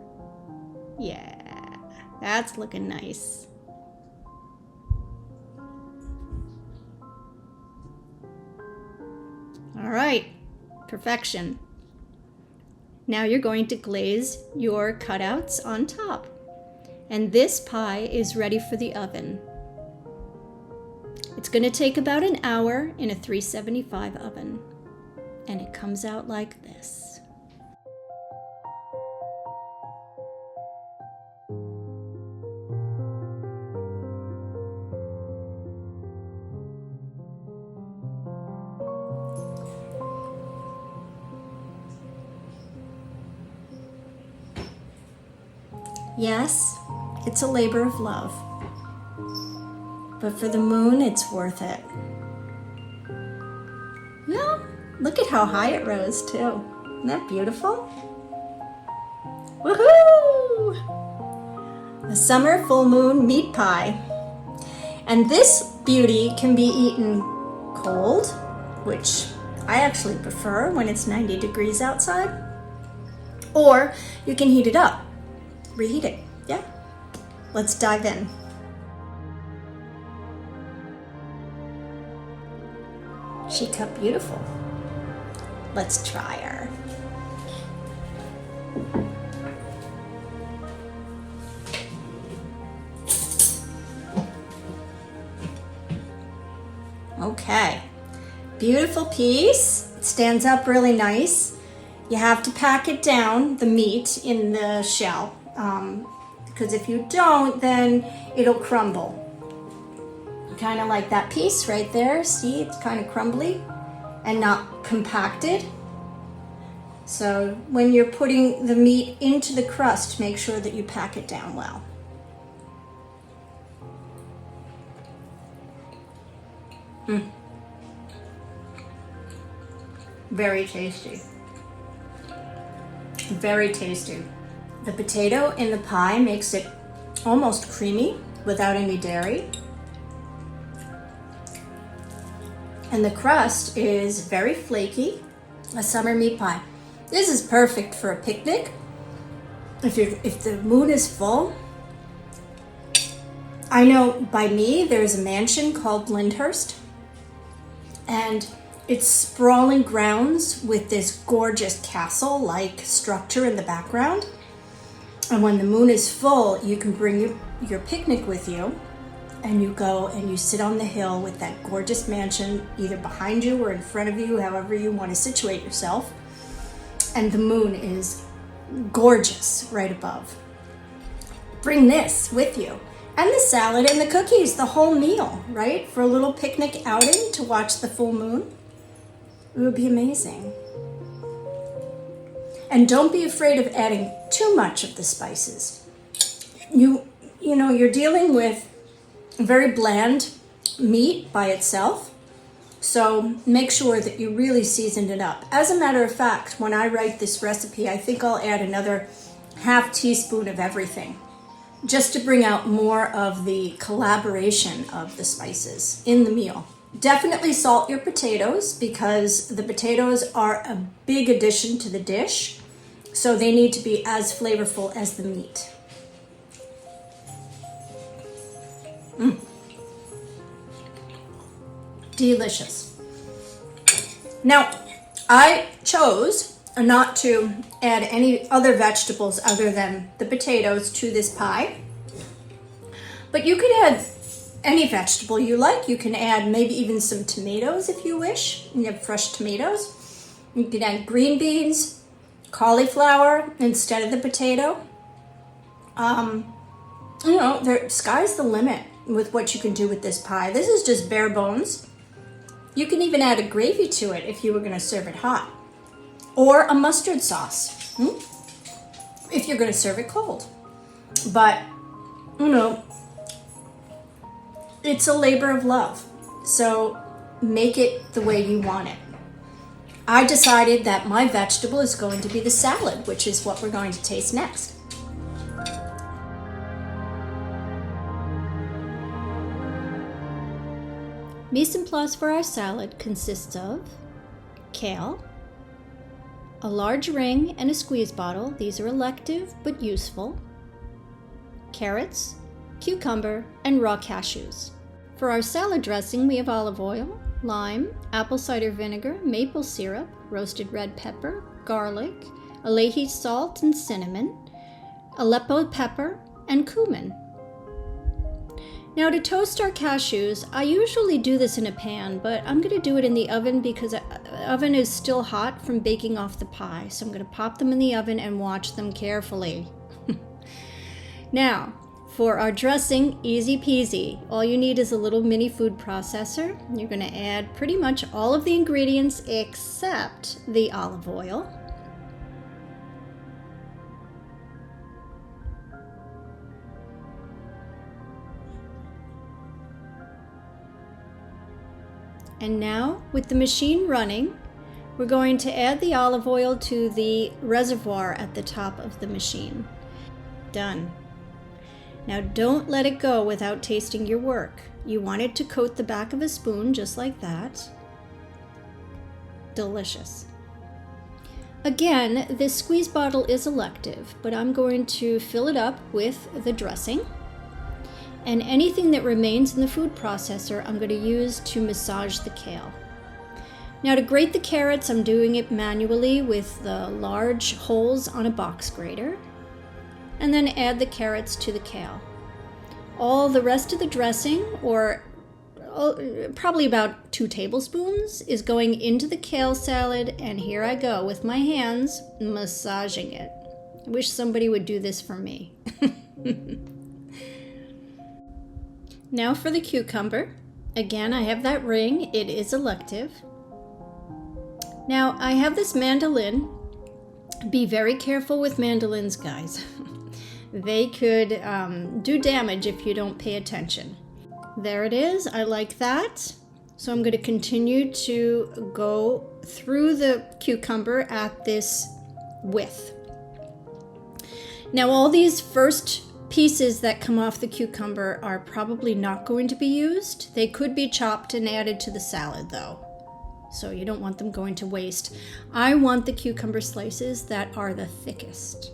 Yeah, that's looking nice. All right, perfection. Now you're going to glaze your cutouts on top. And this pie is ready for the oven. It's going to take about an hour in a 375 oven. And it comes out like this. Yes, it's a labor of love. But for the moon, it's worth it. Yeah. Look at how high it rose, too. Isn't that beautiful? Woohoo! A summer full moon meat pie. And this beauty can be eaten cold, which I actually prefer when it's 90 degrees outside. Or you can heat it up, reheat it. Yeah. Let's dive in. She cut beautiful. Let's try her. Okay, beautiful piece. It stands up really nice. You have to pack it down, the meat in the shell, because if you don't, then it'll crumble. Kind of like that piece right there. See, it's kind of crumbly and not compacted. So when you're putting the meat into the crust, make sure that you pack it down well. Very tasty. Very tasty. The potato in the pie makes it almost creamy without any dairy. And the crust is very flaky, a summer meat pie. This is perfect for a picnic. If the moon is full. I know by me, there's a mansion called Lyndhurst, and it's sprawling grounds with this gorgeous castle-like structure in the background. And when the moon is full, you can bring your picnic with you, and you go and you sit on the hill with that gorgeous mansion either behind you or in front of you, however you want to situate yourself. And the moon is gorgeous right above. Bring this with you. And the salad and the cookies, the whole meal, right? For a little picnic outing to watch the full moon. It would be amazing. And don't be afraid of adding too much of the spices. You know, you're dealing with very bland meat by itself, so make sure that you really season it up. As a matter of fact, when I write this recipe, I think I'll add another half teaspoon of everything, just to bring out more of the collaboration of the spices in the meal. Definitely salt your potatoes, because the potatoes are a big addition to the dish, so they need to be as flavorful as the meat. Delicious. Now, I chose not to add any other vegetables other than the potatoes to this pie, but you could add any vegetable you like. You can add maybe even some tomatoes if you wish. You have fresh tomatoes. You can add green beans, cauliflower instead of the potato. You know, the sky's the limit with what you can do with this pie. This is just bare bones. You can even add a gravy to it if you were going to serve it hot. Or a mustard sauce, if you're going to serve it cold. But, you know, it's a labor of love. So make it the way you want it. I decided that my vegetable is going to be the salad, which is what we're going to taste next. Mise en place for our salad consists of kale, a large ring and a squeeze bottle. These are elective but useful. Carrots, cucumber, and raw cashews. For our salad dressing, we have olive oil, lime, apple cider vinegar, maple syrup, roasted red pepper, garlic, Alehi salt and cinnamon, Aleppo pepper, and cumin. Now to toast our cashews, I usually do this in a pan, but I'm going to do it in the oven because the oven is still hot from baking off the pie. So I'm going to pop them in the oven and watch them carefully. Now, for our dressing, easy peasy. All you need is a little mini food processor. You're going to add pretty much all of the ingredients except the olive oil. And now, with the machine running, we're going to add the olive oil to the reservoir at the top of the machine. Done. Now don't let it go without tasting your work. You want it to coat the back of a spoon just like that. Delicious. Again, this squeeze bottle is elective, but I'm going to fill it up with the dressing. And anything that remains in the food processor, I'm going to use to massage the kale. Now to grate the carrots, I'm doing it manually with the large holes on a box grater. And then add the carrots to the kale. All the rest of the dressing, or probably about 2 tablespoons, is going into the kale salad, and here I go with my hands massaging it. I wish somebody would do this for me. Now for the cucumber. Again, I have that ring. It is elective. Now I have this mandolin. Be very careful with mandolins, guys. They could do damage if you don't pay attention. There it is. I like that. So I'm going to continue to go through the cucumber at this width. Now all these first pieces that come off the cucumber are probably not going to be used. They could be chopped and added to the salad though. So you don't want them going to waste. I want the cucumber slices that are the thickest.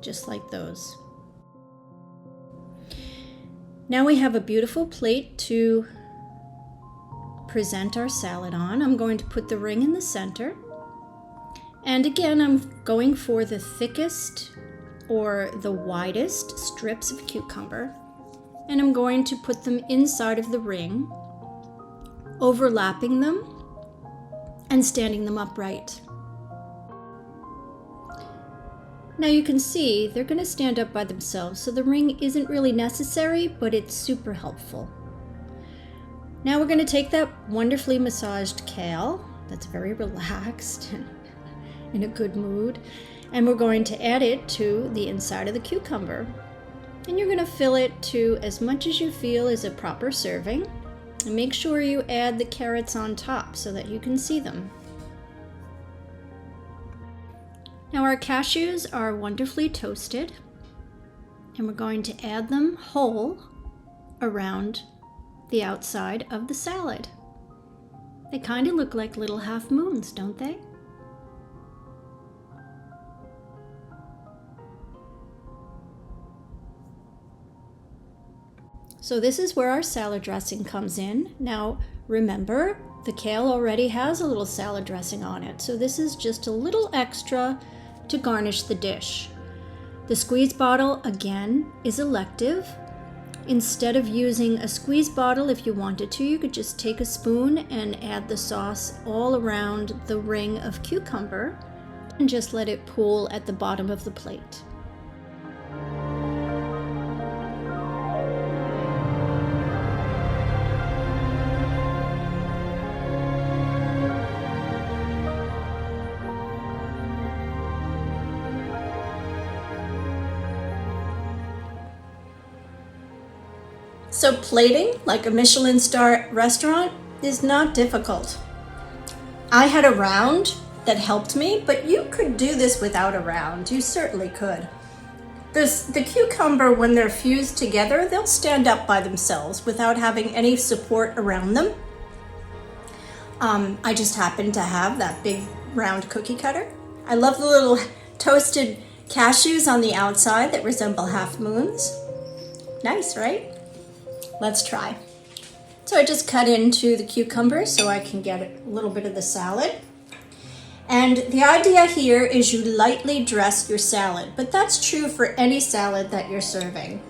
Just like those. Now we have a beautiful plate to present our salad on. I'm going to put the ring in the center. And again, I'm going for the thickest or the widest strips of cucumber. And I'm going to put them inside of the ring, overlapping them and standing them upright. Now you can see they're going to stand up by themselves, so the ring isn't really necessary, but it's super helpful. Now we're going to take that wonderfully massaged kale that's very relaxed and in a good mood, and we're going to add it to the inside of the cucumber. And you're going to fill it to as much as you feel is a proper serving, and make sure you add the carrots on top so that you can see them. Now our cashews are wonderfully toasted, and we're going to add them whole around the outside of the salad. They kind of look like little half moons, don't they? So this is where our salad dressing comes in. Now remember, the kale already has a little salad dressing on it, so this is just a little extra to garnish the dish. The squeeze bottle, again, is elective. Instead of using a squeeze bottle, if you wanted to, you could just take a spoon and add the sauce all around the ring of cucumber and just let it pool at the bottom of the plate. So plating, like a Michelin star restaurant, is not difficult. I had a round that helped me, but you could do this without a round. You certainly could. The cucumber, when they're fused together, they'll stand up by themselves without having any support around them. I just happen to have that big round cookie cutter. I love the little toasted cashews on the outside that resemble half moons. Nice, right? Let's try. So I just cut into the cucumber so I can get a little bit of the salad. And the idea here is you lightly dress your salad, but that's true for any salad that you're serving.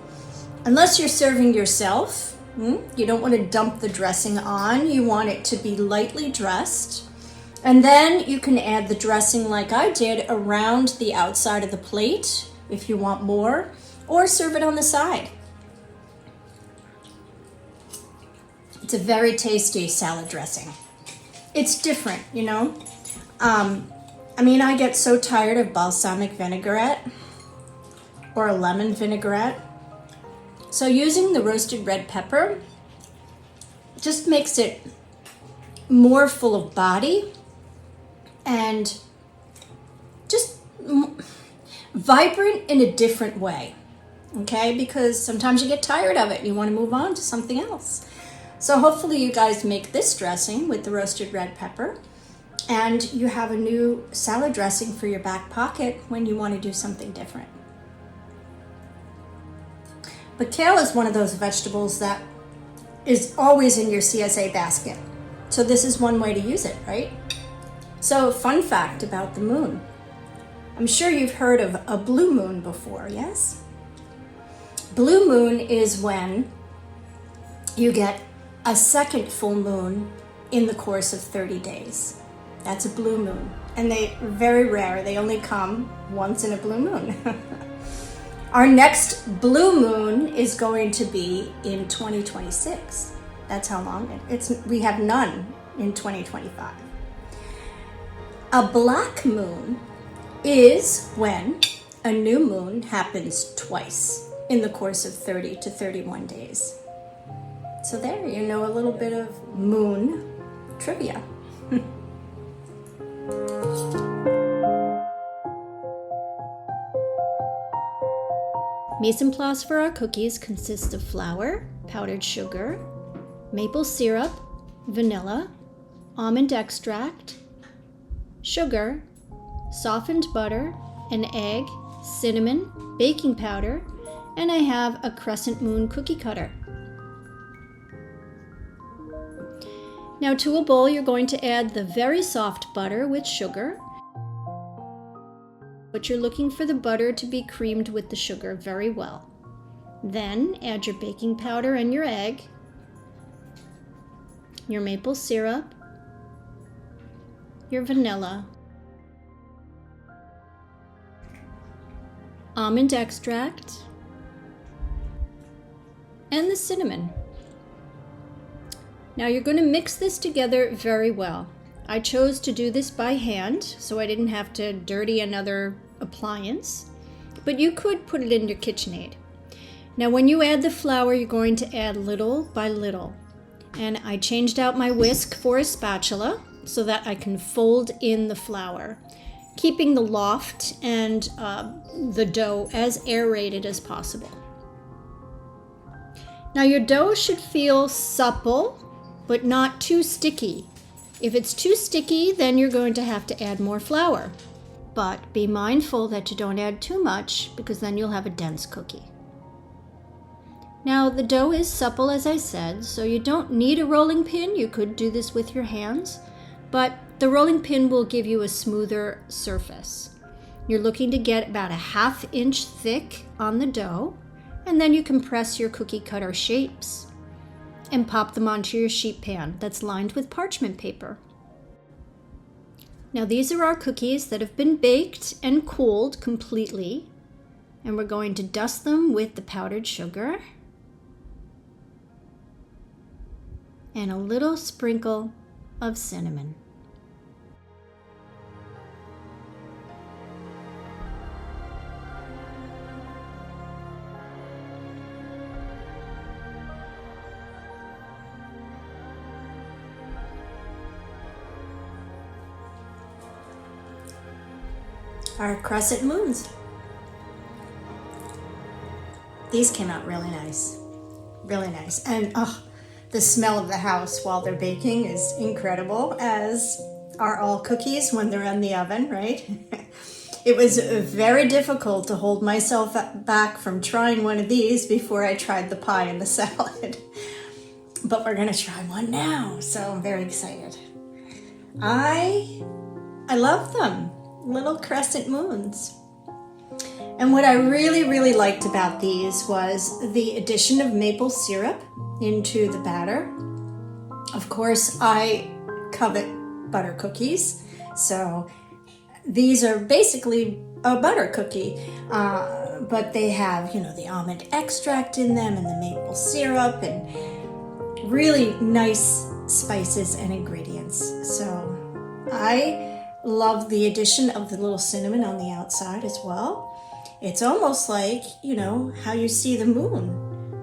Unless you're serving yourself, you don't want to dump the dressing on. You want it to be lightly dressed. And then you can add the dressing like I did around the outside of the plate if you want more, or serve it on the side. It's a very tasty salad dressing. It's different, you know. I get so tired of balsamic vinaigrette or a lemon vinaigrette. So using the roasted red pepper just makes it more full of body and just vibrant in a different way, okay? Because sometimes you get tired of it and you want to move on to something else. So hopefully you guys make this dressing with the roasted red pepper and you have a new salad dressing for your back pocket when you want to do something different. But kale is one of those vegetables that is always in your CSA basket. So this is one way to use it, right? So fun fact about the moon. I'm sure you've heard of a blue moon before, yes? Blue moon is when you get a second full moon in the course of 30 days. That's a blue moon. And they're very rare. They only come once in a blue moon. Our next blue moon is going to be in 2026. That's how long we have none in 2025. A black moon is when a new moon happens twice in the course of 30 to 31 days. So there you know a little bit of moon trivia. Mise en place for our cookies consists of flour, powdered sugar, maple syrup, vanilla, almond extract, sugar, softened butter, an egg, cinnamon, baking powder, and I have a crescent moon cookie cutter. Now to a bowl, you're going to add the very soft butter with sugar. But you're looking for the butter to be creamed with the sugar very well. Then add your baking powder and your egg, your maple syrup, your vanilla, almond extract, and the cinnamon. Now you're going to mix this together very well. I chose to do this by hand, so I didn't have to dirty another appliance, but you could put it in your KitchenAid. Now when you add the flour, you're going to add little by little. And I changed out my whisk for a spatula so that I can fold in the flour, keeping the loft and the dough as aerated as possible. Now your dough should feel supple, but not too sticky. If it's too sticky, then you're going to have to add more flour. But be mindful that you don't add too much because then you'll have a dense cookie. Now the dough is supple, as I said, so you don't need a rolling pin. You could do this with your hands, but the rolling pin will give you a smoother surface. You're looking to get about a 1/2 inch thick on the dough, and then you can press your cookie cutter shapes and pop them onto your sheet pan that's lined with parchment paper. Now these are our cookies that have been baked and cooled completely. And we're going to dust them with the powdered sugar. And a little sprinkle of cinnamon. Our crescent moons. These came out really nice. Really nice. And the smell of the house while they're baking is incredible, as are all cookies when they're in the oven, right? It was very difficult to hold myself back from trying one of these before I tried the pie and the salad. But we're gonna try one now, so I'm very excited. I love them. Little crescent moons. And what I really liked about these was the addition of maple syrup into the batter. Of course, I covet butter cookies, so these are basically a butter cookie, but they have, the almond extract in them and the maple syrup and really nice spices and ingredients. So I love the addition of the little cinnamon on the outside as well. It's almost like, how you see the moon,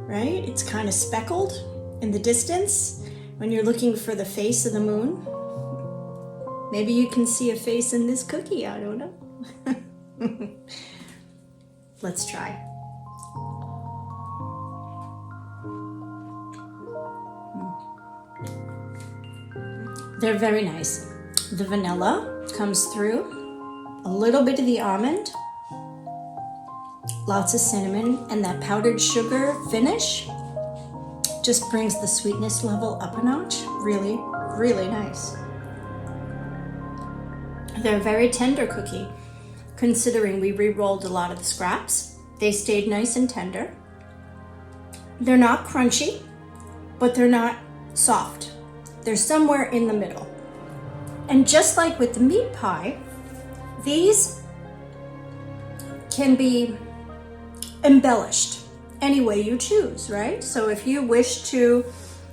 right? It's kind of speckled in the distance when you're looking for the face of the moon. Maybe you can see a face in this cookie, I don't know. Let's try. They're very nice. The vanilla comes through, a little bit of the almond, lots of cinnamon, and that powdered sugar finish just brings the sweetness level up a notch. Really nice. They're a very tender cookie, considering we re-rolled a lot of the scraps. They stayed nice and tender. They're not crunchy, but they're not soft. They're somewhere in the middle. And just like with the meat pie, these can be embellished any way you choose, right? So if you wish to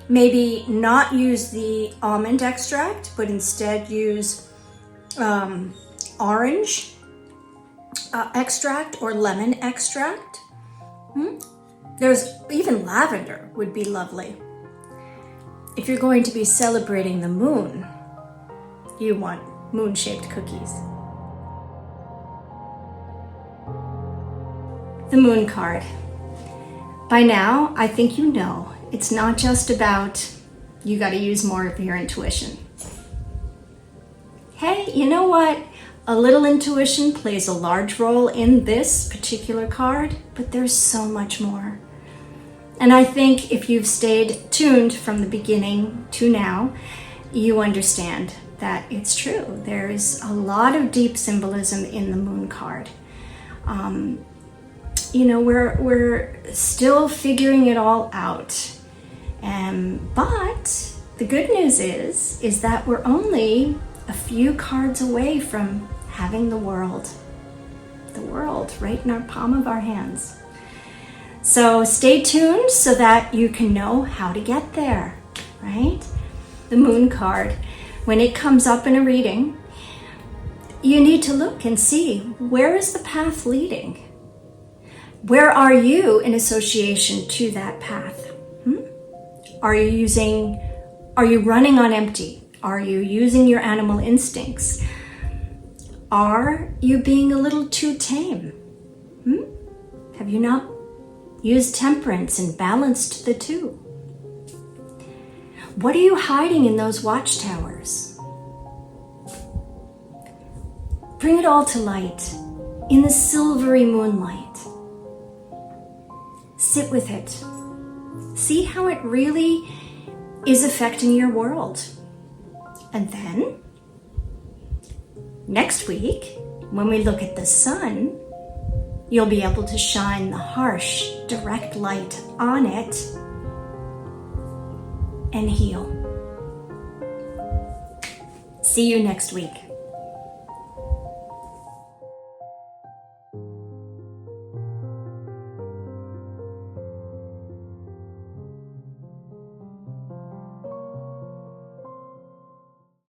maybe not use the almond extract, but instead use orange extract or lemon extract, there's even lavender would be lovely. If you're going to be celebrating the moon, you want moon-shaped cookies. The moon card. By now, I think you know, it's not just about you got to use more of your intuition. Hey, you know what? A little intuition plays a large role in this particular card, but there's so much more. And I think if you've stayed tuned from the beginning to now, you understand that it's true. There's a lot of deep symbolism in the moon card. We're still figuring it all out. But the good news is that we're only a few cards away from having the world right in our palm of our hands. So stay tuned so that you can know how to get there, right? The moon card, when it comes up in a reading, you need to look and see, where is the path leading? Where are you in association to that path? Are you running on empty? Are you using your animal instincts? Are you being a little too tame? Have you not used temperance and balanced the two? What are you hiding in those watchtowers? Bring it all to light in the silvery moonlight. Sit with it. See how it really is affecting your world. And then, next week, when we look at the sun, you'll be able to shine the harsh, direct light on it and heal. See you next week.